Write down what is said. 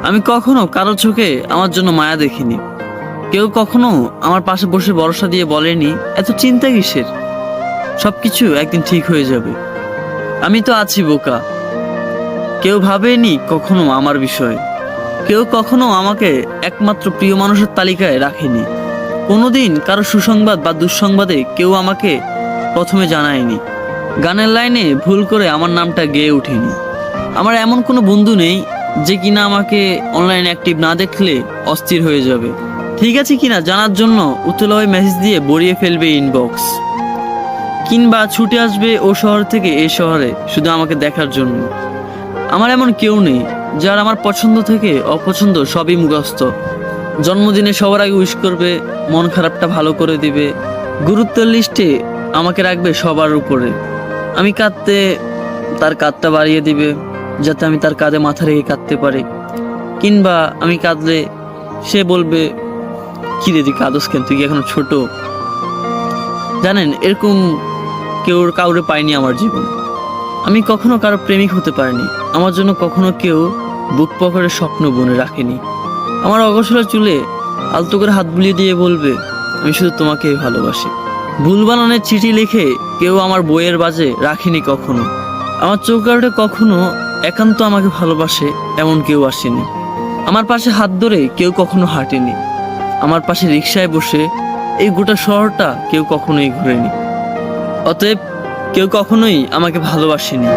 আমি কখনো কারো চোখে আমার জন্য মায়া দেখিনি। কেউ কখনো আমার পাশে বসে ভরসা দিয়ে বলেনি এত চিন্তা কিসের, সবকিছু একদিন ঠিক হয়ে যাবে। আমি তো আছি বোকা। কেউ ভাবেনি কখনো আমার বিষয়ে। কেউ কখনো আমাকে একমাত্র প্রিয় মানুষের তালিকায় রাখেনি। কোনোদিন কারো সুসংবাদ বা দুঃসংবাদে কেউ আমাকে প্রথমে জানায়নি। গানের লাইনে ভুল করে আমার নামটা গেয়ে ওঠেনি। আমার এমন কোনো বন্ধু নেই যে কিনা আমাকে অনলাইন অ্যাক্টিভ না দেখলে অস্থির হয়ে যাবে, ঠিক আছে কিনা জানার জন্য উতলা মেসেজ দিয়ে ভরিয়ে ফেলবে ইনবক্স, কিংবা ছুটে আসবে ও শহর থেকে এই শহরে শুধু আমাকে দেখার জন্য। আমার এমন কেউ নেই যার আমার পছন্দ থেকে অপছন্দ সবই মুখস্থ। জন্মদিনে সবার আগে উইশ করবে, মন খারাপটা ভালো করে দিবে, গুরুত্বের লিস্টে আমাকে রাখবে সবার উপরে। আমি কাঁদতে তার কাঁধটা বাড়িয়ে দিবে যাতে আমি তার কাঁধে মাথা রেখে কাঁদতে পারি, কিংবা আমি কাঁদলে সে বলবে কি রে তুই কাঁদস কেন, তুই কি এখনো ছোট। জানেন, এরকম কাউরে পাইনি আমার জীবন। আমি কখনো কারো প্রেমিক হতে পারিনি। আমার জন্য কখনো কেউ বুক পকেটের স্বপ্ন বনে রাখেনি। আমার অগোছলা চুলে আলতো করে হাত বুলিয়ে দিয়ে বলবে আমি শুধু তোমাকেই ভালোবাসি। ভুল বানানের চিঠি লিখে কেউ আমার বইয়ের বাজে রাখেনি কখনো। আমার চোখ আড়ে কখনো একান্ত আমাকে ভালোবাসে এমন কেউ আসেনি। আমার পাশে হাত ধরে কেউ কখনো হাঁটেনি। আমার পাশে রিকশায় বসে এই গোটা শহরটা কেউ কখনোই ঘুরেনি। অতএব কেউ কখনোই আমাকে ভালোবাসেনি।